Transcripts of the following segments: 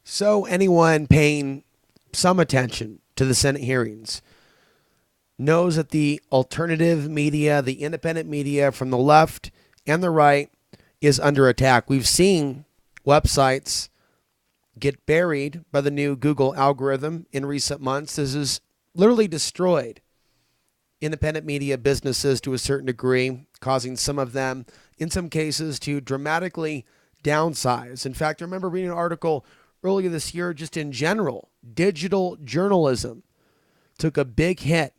So anyone paying some attention to the Senate hearings knows that the alternative media, the independent media from the left and the right is under attack. We've seen websites get buried by the new Google algorithm in recent months. This has literally destroyed independent media businesses to a certain degree, causing some of them, in some cases, to dramatically downsize. In fact, I remember reading an article earlier this year, just in general, digital journalism took a big hit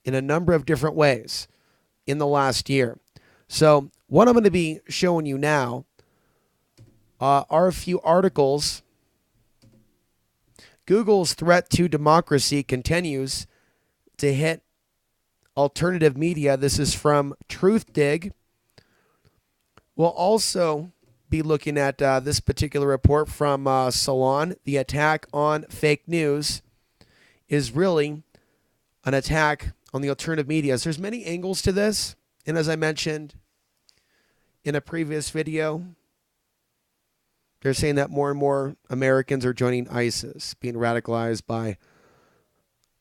in a number of different ways in the last year. So what I'm going to be showing you now are a few articles. Google's threat to democracy continues to hit alternative media. This is from TruthDig. We'll also be looking at this particular report from Salon. The attack on fake news is really an attack on the alternative media. So there's many angles to this. And as I mentioned in a previous video, they're saying that more and more Americans are joining ISIS, being radicalized by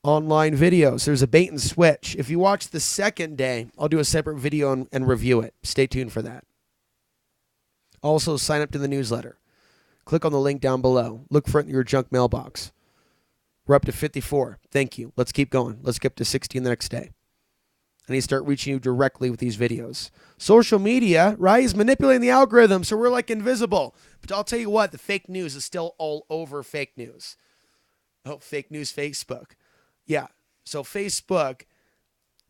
online videos. There's a bait and switch. If you watch the second day, I'll do a separate video and review it. Stay tuned for that. Also, sign up to the newsletter. Click on the link down below. Look for it in your junk mailbox. We're up to 54. Thank you. Let's keep going. Let's get to 60 the next day. I need to start reaching you directly with these videos. Social media, right, is manipulating the algorithm, so we're like invisible. But I'll tell you what, the fake news is still all over fake news. Oh, fake news Facebook. Yeah, so Facebook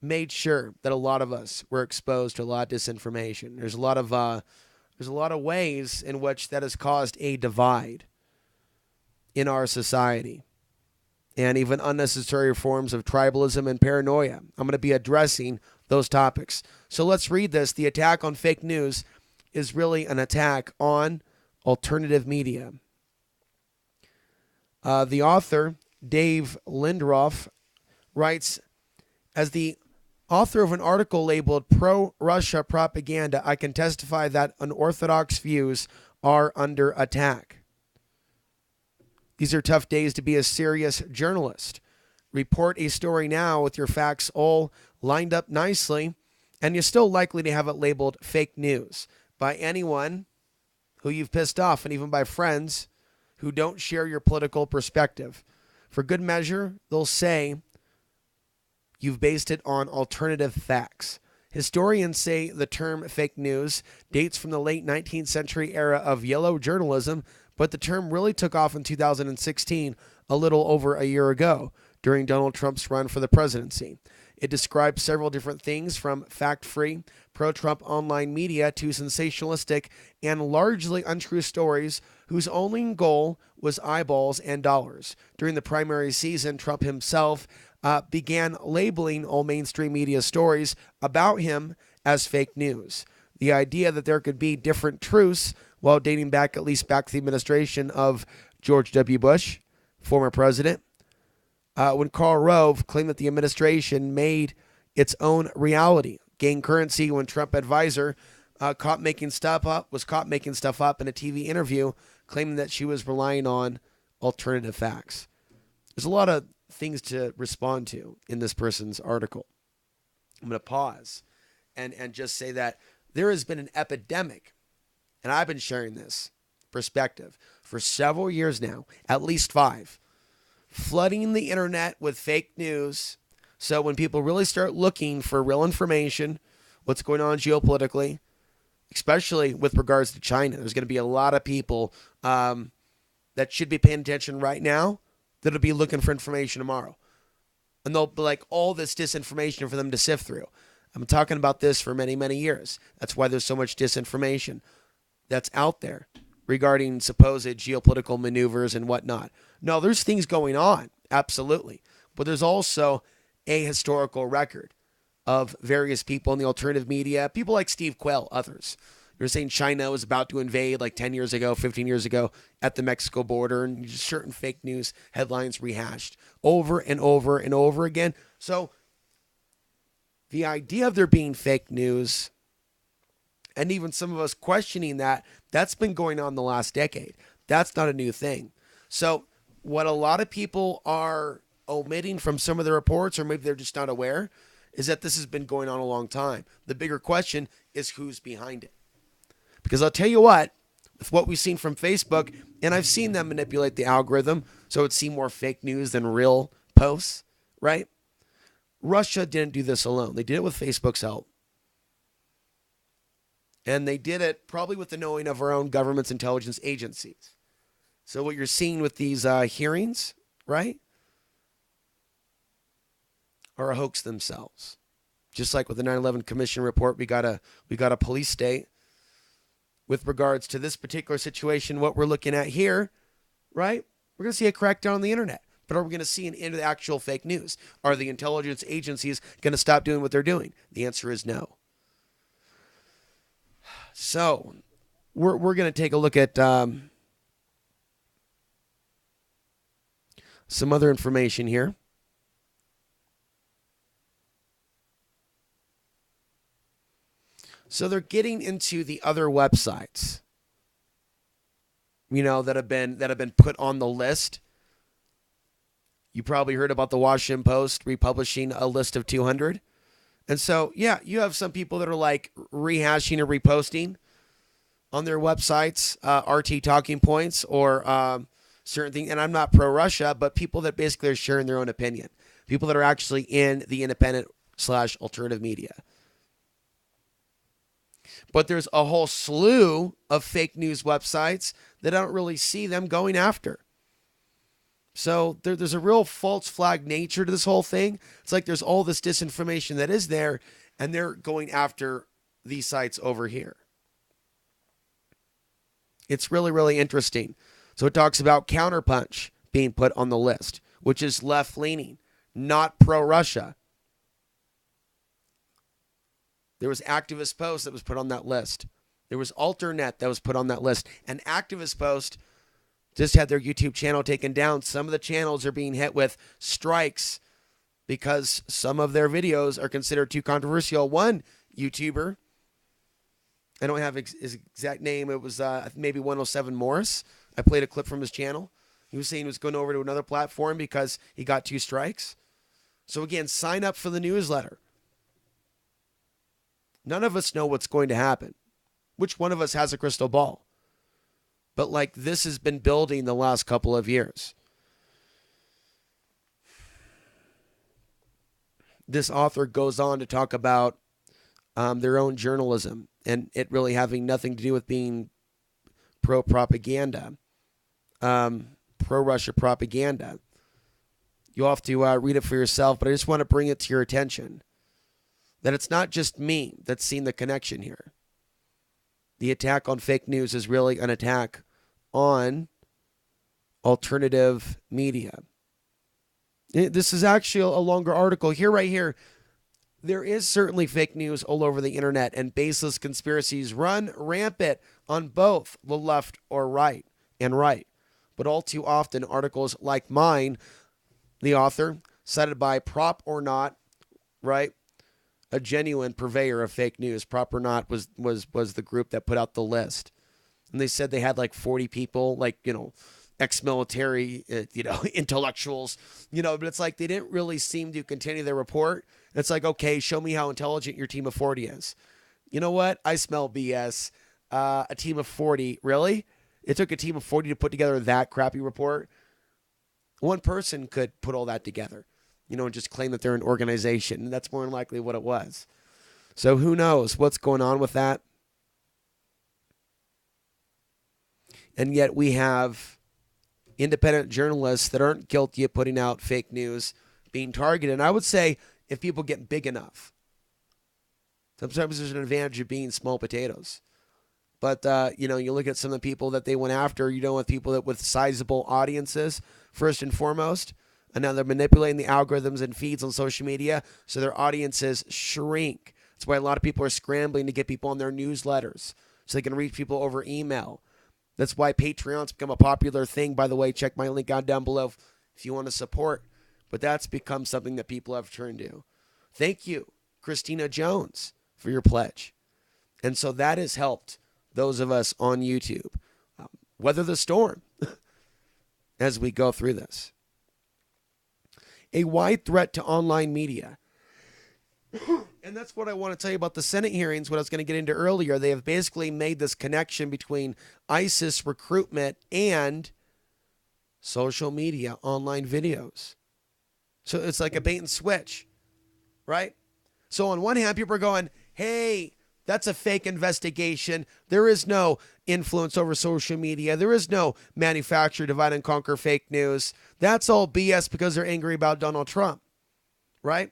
made sure that a lot of us were exposed to a lot of disinformation. There's a lot of ways in which that has caused a divide in our society, and even unnecessary forms of tribalism and paranoia. I'm going to be addressing those topics. So let's read this. The attack on fake news is really an attack on alternative media. The author, Dave Lindroff, writes, as the author of an article labeled Pro-Russia Propaganda, I can testify that unorthodox views are under attack. These are tough days to be a serious journalist. Report a story now with your facts all lined up nicely, and you're still likely to have it labeled fake news by anyone who you've pissed off, and even by friends who don't share your political perspective. For good measure, they'll say you've based it on alternative facts. Historians say the term fake news dates from the late 19th century era of yellow journalism, but the term really took off in 2016, a little over a year ago, during Donald Trump's run for the presidency. It describes several different things, from fact-free, pro-Trump online media to sensationalistic and largely untrue stories whose only goal was eyeballs and dollars. During the primary season, Trump himself began labeling all mainstream media stories about him as fake news. The idea that there could be different truths, while dating back at least back to the administration of George W. Bush, former president, when Karl Rove claimed that the administration made its own reality, gained currency when Trump advisor was caught making stuff up in a TV interview, claiming that she was relying on alternative facts. There's a lot of things to respond to in this person's article. I'm going to pause and just say that there has been an epidemic, and I've been sharing this perspective for several years now, at least 5, flooding the internet with fake news. So when people really start looking for real information, what's going on geopolitically, especially with regards to China, there's going to be a lot of people that should be paying attention right now that'll be looking for information tomorrow. And they'll be like all this disinformation for them to sift through. I'm talking about this for many, many years. That's why there's so much disinformation that's out there regarding supposed geopolitical maneuvers and whatnot. No, there's things going on, absolutely. But there's also a historical record of various people in the alternative media, people like Steve Quayle, others. They're saying China was about to invade like 10 years ago, 15 years ago at the Mexico border, and certain fake news headlines rehashed over and over and over again. So the idea of there being fake news, and even some of us questioning that, that's been going on the last decade. That's not a new thing. So what a lot of people are omitting from some of the reports, or maybe they're just not aware, is that this has been going on a long time. The bigger question is who's behind it. Because I'll tell you with what we've seen from Facebook, and I've seen them manipulate the algorithm so it seemed more fake news than real posts, right? Russia didn't do this alone. They did it with Facebook's help. And they did it probably with the knowing of our own government's intelligence agencies. So what you're seeing with these hearings, right, are a hoax themselves. Just like with the 9/11 Commission report, we got a police state. With regards to this particular situation, what we're looking at here, right, we're going to see a crackdown on the internet. But are we going to see an end to the actual fake news? Are the intelligence agencies going to stop doing what they're doing? The answer is no. So we're going to take a look at some other information here. So they're getting into the other websites, that have been put on the list. You probably heard about the Washington Post republishing a list of 200. And so, yeah, you have some people that are like rehashing or reposting on their websites, RT talking points or certain things. And I'm not pro-Russia, but people that basically are sharing their own opinion. People that are actually in the independent/alternative media. But there's a whole slew of fake news websites that I don't really see them going after. So there's a real false flag nature to this whole thing. It's like there's all this disinformation that is there, and they're going after these sites over here. It's really, really interesting. So it talks about Counterpunch being put on the list, which is left-leaning, not pro-Russia. There was Activist Post that was put on that list. There was Alternet that was put on that list. And Activist Post just had their YouTube channel taken down. Some of the channels are being hit with strikes because some of their videos are considered too controversial. One YouTuber, I don't have his exact name. It was maybe 107 Morris. I played a clip from his channel. He was saying he was going over to another platform because he got 2 strikes. So again, sign up for the newsletter. None of us know what's going to happen. Which one of us has a crystal ball? But this has been building the last couple of years. This author goes on to talk about their own journalism and it really having nothing to do with being pro-propaganda, pro-Russia propaganda. You'll have to read it for yourself, but I just want to bring it to your attention that it's not just me that's seen the connection here. The attack on fake news is really an attack on alternative media. This is actually a longer article here, right here. There is certainly fake news all over the internet, and baseless conspiracies run rampant on both the left or right and right. But all too often, articles like mine, the author, cited by Prop or Not, right? A genuine purveyor of fake news. Prop or Not was the group that put out the list. And they said they had 40 people, ex-military, intellectuals, but it's like they didn't really seem to continue their report. It's like, okay, show me how intelligent your team of 40 is. You know what? I smell BS. A team of 40, really? It took a team of 40 to put together that crappy report? One person could put all that together, and just claim that they're an organization. And that's more than likely what it was. So who knows what's going on with that? And yet we have independent journalists that aren't guilty of putting out fake news being targeted. And I would say if people get big enough, sometimes there's an advantage of being small potatoes. But, you look at some of the people that they went after, with people that with sizable audiences, first and foremost. And now they're manipulating the algorithms and feeds on social media so their audiences shrink. That's why a lot of people are scrambling to get people on their newsletters so they can reach people over email. That's why Patreon's become a popular thing. By the way, check my link out down below if you want to support. But that's become something that people have turned to. Thank you, Christina Jones, for your pledge. And so that has helped those of us on YouTube weather the storm. as we go through this. A wide threat to online media. And that's what I want to tell you about the Senate hearings, what I was going to get into earlier. They have basically made this connection between ISIS recruitment and social media, online videos. So it's like a bait and switch, right? So on one hand, people are going, hey, that's a fake investigation. There is no influence over social media. There is no manufacture, divide, and conquer fake news. That's all BS because they're angry about Donald Trump, right?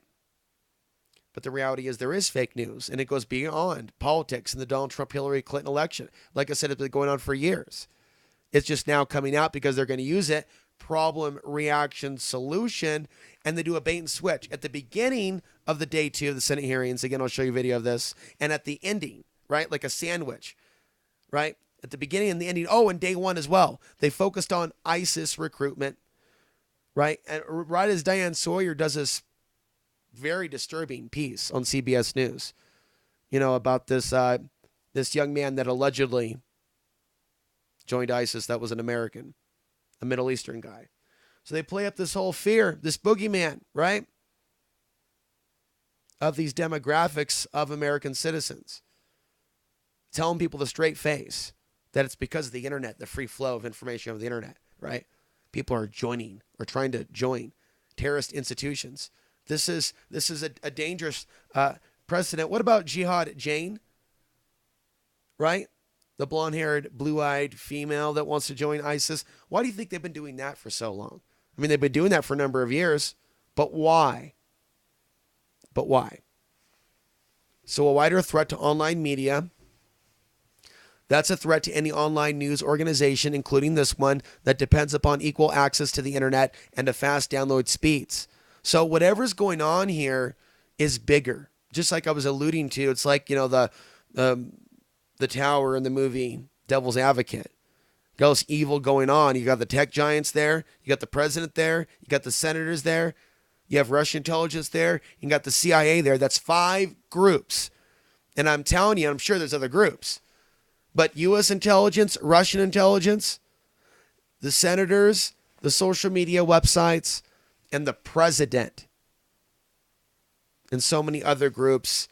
But the reality is there is fake news, and it goes beyond politics and the Donald Trump-Hillary Clinton election. Like I said, it's been going on for years. It's just now coming out because they're going to use it. Problem, reaction, solution, and they do a bait and switch. At the beginning of the day 2 of the Senate hearings, again, I'll show you a video of this, and at the ending, right, like a sandwich, right? At the beginning and the ending, and day 1 as well. They focused on ISIS recruitment, right? And right as Diane Sawyer does this very disturbing piece on CBS News, about this this young man that allegedly joined ISIS that was an American, a Middle Eastern guy. So they play up this whole fear, this boogeyman, right, of these demographics of American citizens, telling people the straight face that it's because of the internet, the free flow of information over the internet, right? People are joining or trying to join terrorist institutions. This is a dangerous precedent. What about Jihad Jane, right? The blonde-haired, blue-eyed female that wants to join ISIS. Why do you think they've been doing that for so long? I mean, they've been doing that for a number of years, but why? But why? So a wider threat to online media. That's a threat to any online news organization, including this one, that depends upon equal access to the internet and to fast download speeds. So whatever's going on here is bigger. Just like I was alluding to, it's like, the tower in the movie Devil's Advocate. You got all this evil going on. You got the tech giants there. You got the president there. You got the senators there. You have Russian intelligence there. You got the CIA there. That's 5 groups. And I'm telling you, I'm sure there's other groups. But U.S. intelligence, Russian intelligence, the senators, the social media websites, and the president, and so many other groups,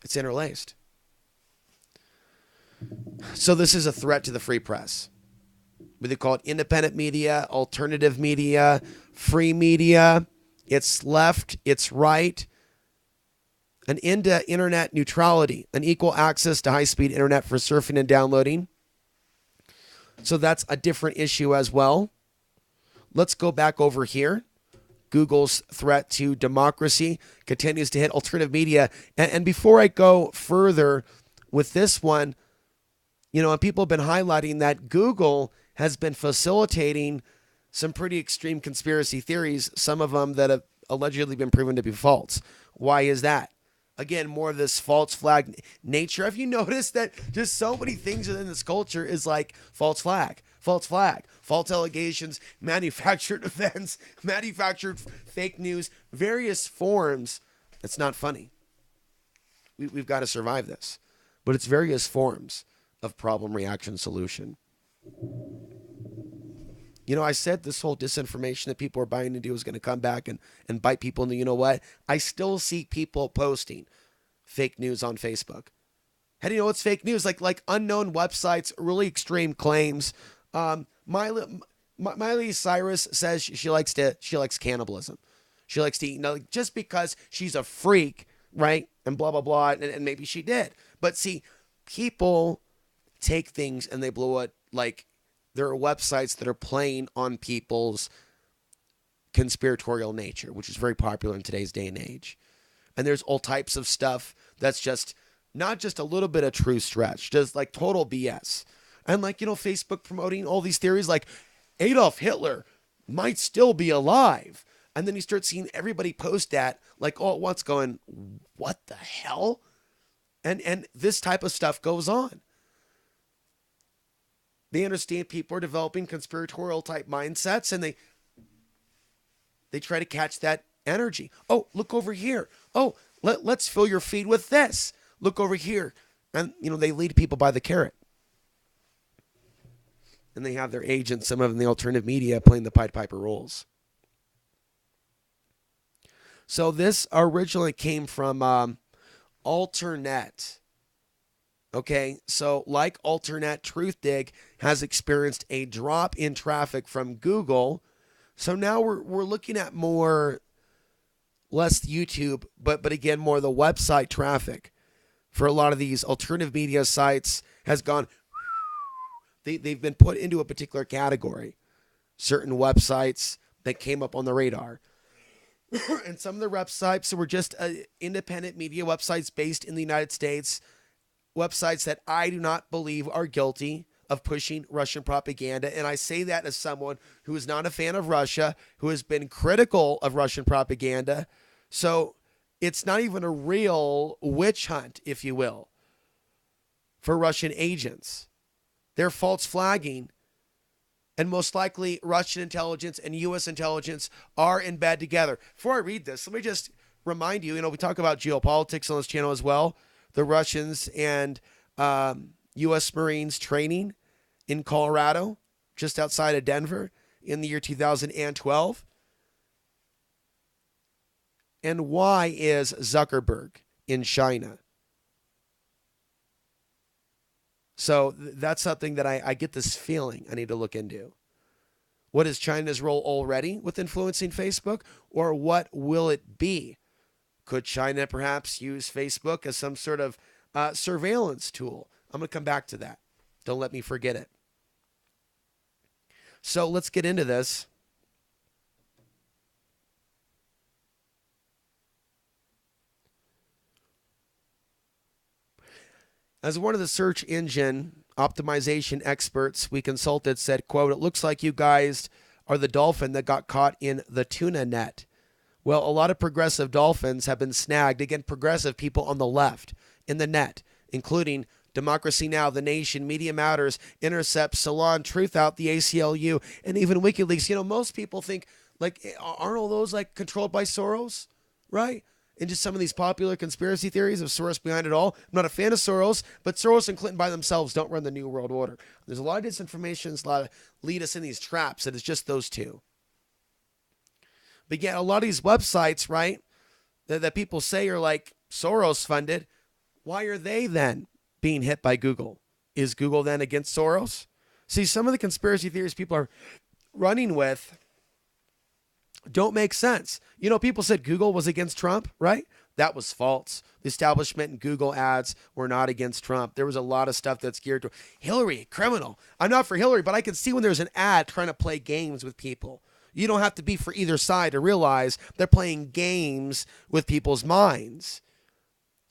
it's interlaced. So this is a threat to the free press. They call it independent media, alternative media, free media. It's left, it's right. An end to internet neutrality, an equal access to high-speed internet for surfing and downloading. So that's a different issue as well. Let's go back over here. Google's threat to democracy continues to hit alternative media. And before I go further with this one, and people have been highlighting that Google has been facilitating some pretty extreme conspiracy theories, some of them that have allegedly been proven to be false. Why is that? Again, more of this false flag nature. Have you noticed that just so many things within this culture is like false flag, false allegations, manufactured events, manufactured fake news, various forms. It's not funny. We've got to survive this. But it's various forms of problem, reaction, solution. I said this whole disinformation that people are buying into is going to come back and bite people. And you know what? I still see people posting fake news on Facebook. How do you know it's fake news? Like unknown websites, really extreme claims. Miley Cyrus says she likes cannibalism. She likes to eat, just because she's a freak, right? And blah, blah, blah. And maybe she did. But see, people take things and they blow it. Like, there are websites that are playing on people's conspiratorial nature, which is very popular in today's day and age. And there's all types of stuff that's just not just a little bit of true stretch, just like total BS. And Facebook promoting all these theories like Adolf Hitler might still be alive. And then you start seeing everybody post that like all at once going, what the hell? And this type of stuff goes on. They understand people are developing conspiratorial type mindsets, and they try to catch that energy. Oh, look over here. Oh, let's fill your feed with this. Look over here. And, they lead people by the carrot. And they have their agents, some of them in the alternative media, playing the Pied Piper roles. So this originally came from Alternet. Okay, so like Alternet, TruthDig has experienced a drop in traffic from Google. So now we're looking at less YouTube, but again, more the website traffic for a lot of these alternative media sites has gone. They've been put into a particular category. Certain websites that came up on the radar. And some of the websites were just independent media websites based in the United States, websites that I do not believe are guilty of pushing Russian propaganda. And I say that as someone who is not a fan of Russia, who has been critical of Russian propaganda. So it's not even a real witch hunt, if you will, for Russian agents. They're false flagging. And most likely Russian intelligence and U.S. intelligence are in bed together. Before I read this, let me just remind you, we talk about geopolitics on this channel as well. The Russians and U.S. Marines training in Colorado, just outside of Denver, in the year 2012. And why is Zuckerberg in China? So that's something that I get this feeling I need to look into. What is China's role already with influencing Facebook, or what will it be? Could China perhaps use Facebook as some sort of surveillance tool? I'm going to come back to that. Don't let me forget it. So let's get into this. As one of the search engine optimization experts we consulted said, quote, "It looks like you guys are the dolphin that got caught in the tuna net." Well, a lot of progressive dolphins have been snagged. Again, progressive people on the left in the net, including Democracy Now!, The Nation, Media Matters, Intercept, Salon, Truth Out, the ACLU, and even WikiLeaks. Most people think, aren't all those controlled by Soros, right? And just some of these popular conspiracy theories of Soros behind it all. I'm not a fan of Soros, but Soros and Clinton by themselves don't run the New World Order. There's a lot of disinformation, a lot of lead us in these traps, and it's just those two. But yet, a lot of these websites, right, that people say are Soros funded, why are they then being hit by Google? Is Google then against Soros? See, some of the conspiracy theories people are running with don't make sense. People said Google was against Trump, right? That was false. The establishment and Google ads were not against Trump. There was a lot of stuff that's geared to Hillary, criminal. I'm not for Hillary, but I can see when there's an ad trying to play games with people. You don't have to be for either side to realize they're playing games with people's minds.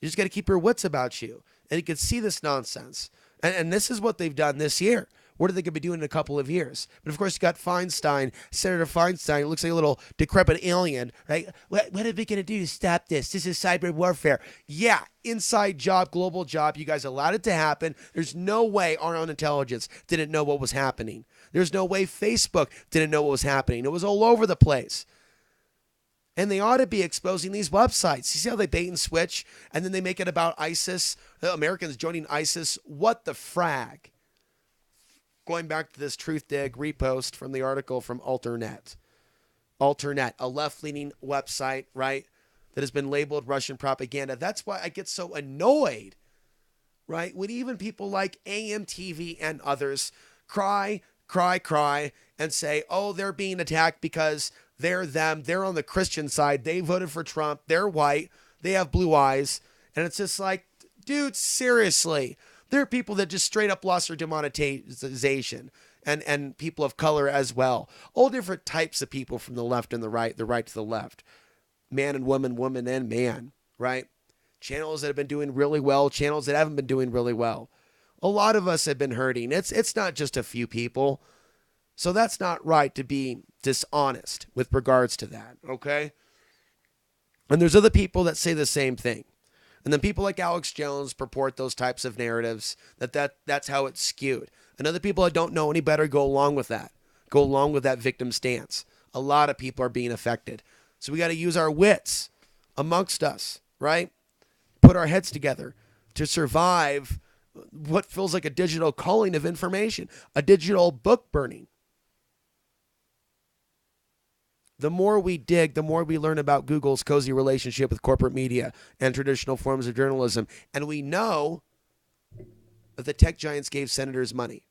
You just got to keep your wits about you. And you can see this nonsense. And this is what they've done this year. What are they going to be doing in a couple of years? But of course, you got Feinstein, Senator Feinstein, looks like a little decrepit alien, right? What are we going to do to stop this? This is cyber warfare. Yeah, inside job, global job. You guys allowed it to happen. There's no way our own intelligence didn't know what was happening. There's no way Facebook didn't know what was happening. It was all over the place. And they ought to be exposing these websites. You see how they bait and switch, and then they make it about ISIS, the Americans joining ISIS. What the frag? Going back to this TruthDig repost from the article from Alternet. Alternet, a left-leaning website, right, that has been labeled Russian propaganda. That's why I get so annoyed, right, when even people like AMTV and others cry, and say, oh, they're being attacked because they're them. They're on the Christian side. They voted for Trump. They're white. They have blue eyes. And it's just like, dude, seriously. There are people that just straight up lost their demonetization, and people of color as well. All different types of people from the left and the right to the left. Man and woman, woman and man, right? Channels that have been doing really well, channels that haven't been doing really well. A lot of us have been hurting. It's not just a few people. So that's not right to be dishonest with regards to that, okay? And there's other people that say the same thing. And then people like Alex Jones purport those types of narratives, that's how it's skewed. And other people that don't know any better go along with that. Go along with that victim stance. A lot of people are being affected. So we got to use our wits amongst us, right? Put our heads together to survive what feels like a digital culling of information, a digital book burning. The more we dig, the more we learn about Google's cozy relationship with corporate media and traditional forms of journalism. And we know that the tech giants gave senators money.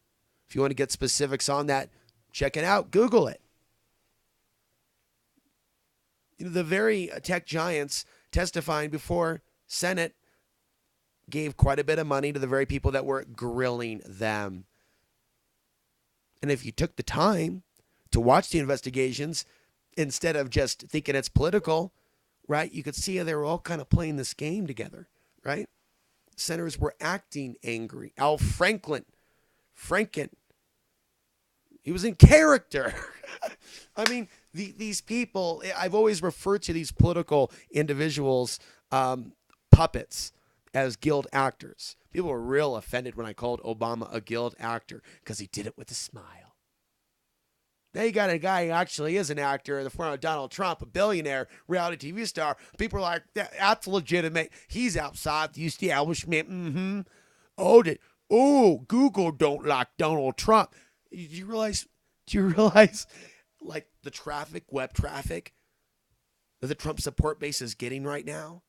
If you want to get specifics on that, check it out. Google it. The very tech giants testifying before Senate gave quite a bit of money to the very people that were grilling them. And if you took the time to watch the investigations, instead of just thinking it's political, right, you could see how they were all kind of playing this game together, right? Senators were acting angry. Al Franken, he was in character. I mean, these people, I've always referred to these political individuals, puppets, as guild actors. People were real offended when I called Obama a guild actor because he did it with a smile. Now you got a guy who actually is an actor in the form of Donald Trump, a billionaire reality TV star. People are like, that's legitimate. He's outside the establishment. Google don't like Donald Trump. Do you realize, like, the web traffic that the Trump support base is getting right now?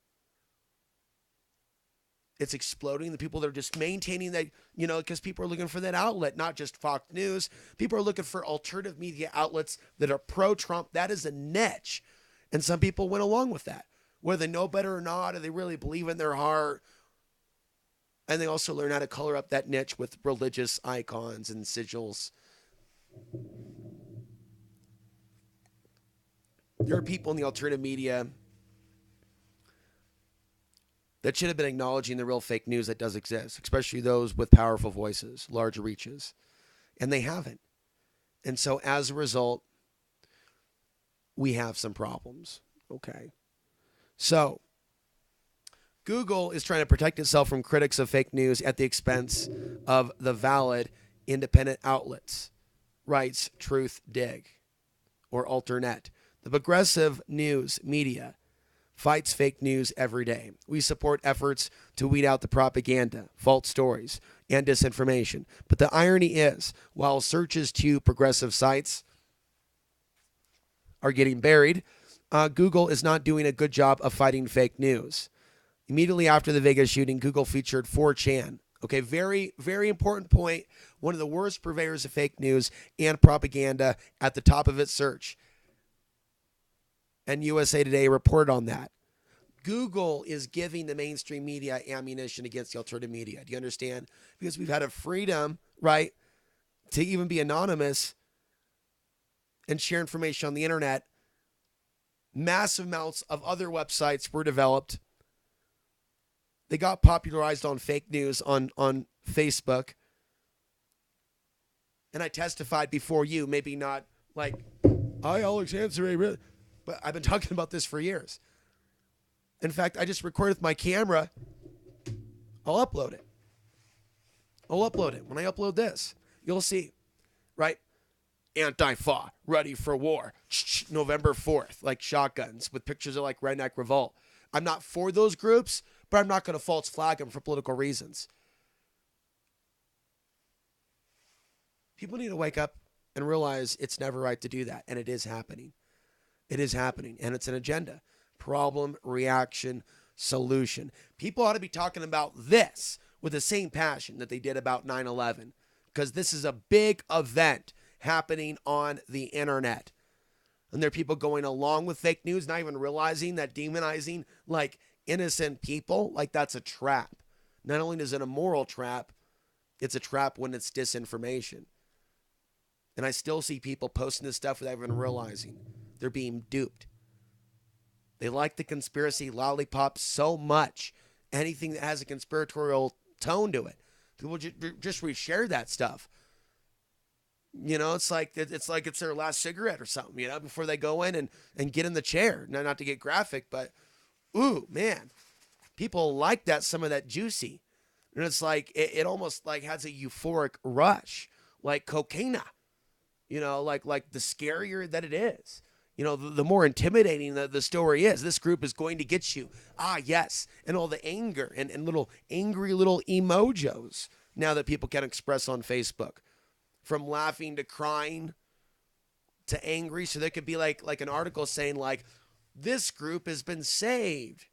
It's exploding. The people that are just maintaining that, because people are looking for that outlet, not just Fox News. People are looking for alternative media outlets that are pro-Trump. That is a niche. And some people went along with that, whether they know better or not, or they really believe in their heart. And they also learn how to color up that niche with religious icons and sigils. There are people in the alternative media that should have been acknowledging the real fake news that does exist, especially those with powerful voices, large reaches. And they haven't. And so as a result, we have some problems. Okay. So Google is trying to protect itself from critics of fake news at the expense of the valid independent outlets, writes Truth Dig or Alternet. The progressive news media fights fake news every day. We support efforts to weed out the propaganda, false stories, and disinformation. But the irony is, while searches to progressive sites are getting buried, Google is not doing a good job of fighting fake news. Immediately after the Vegas shooting, Google featured 4chan. Okay, very, very important point. One of the worst purveyors of fake news and propaganda at the top of its search. And USA Today reported on that. Google is giving the mainstream media ammunition against the alternative media. Do you understand? Because we've had a freedom, right, to even be anonymous and share information on the internet. Massive amounts of other websites were developed. They got popularized on fake news on Facebook. And I testified before you, maybe not like, I, Alex Ansary, but I've been talking about this for years. In fact, I just recorded with my camera. I'll upload it. When I upload this, you'll see, right? Antifa, ready for war. November 4th, like shotguns with pictures of like Redneck Revolt. I'm not for those groups, but I'm not going to false flag them for political reasons. People need to wake up and realize it's never right to do that. And it is happening. It is happening. And it's an agenda. Problem, reaction, solution. People ought to be talking about this with the same passion that they did about 9/11, because this is a big event happening on the internet. And there are people going along with fake news, not even realizing that demonizing like innocent people, like that's a trap. Not only is it a moral trap, it's a trap when it's disinformation. And I still see people posting this stuff without even realizing they're being duped. They like the conspiracy lollipop so much. Anything that has a conspiratorial tone to it, people just reshare that stuff. It's like it's their last cigarette or something, before they go in and get in the chair. Now, not to get graphic, but ooh, man, people like that, some of that juicy. And it's like, it almost like has a euphoric rush, like cocaine, like the scarier that it is. the more intimidating the story is. This group is going to get you. Ah, yes. And all the anger and little angry little emojis now that people can express on Facebook. From laughing to crying to angry. So there could be like an article saying like, this group has been saved.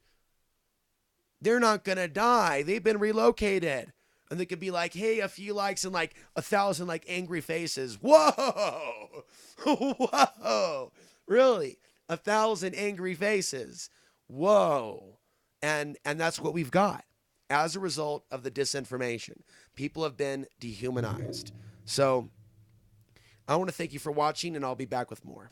They're not going to die. They've been relocated. And they could be like, hey, a few likes and like 1,000 like angry faces. Whoa. Whoa. Really? 1,000 angry faces. Whoa. And that's what we've got as a result of the disinformation. People have been dehumanized. So I want to thank you for watching, and I'll be back with more.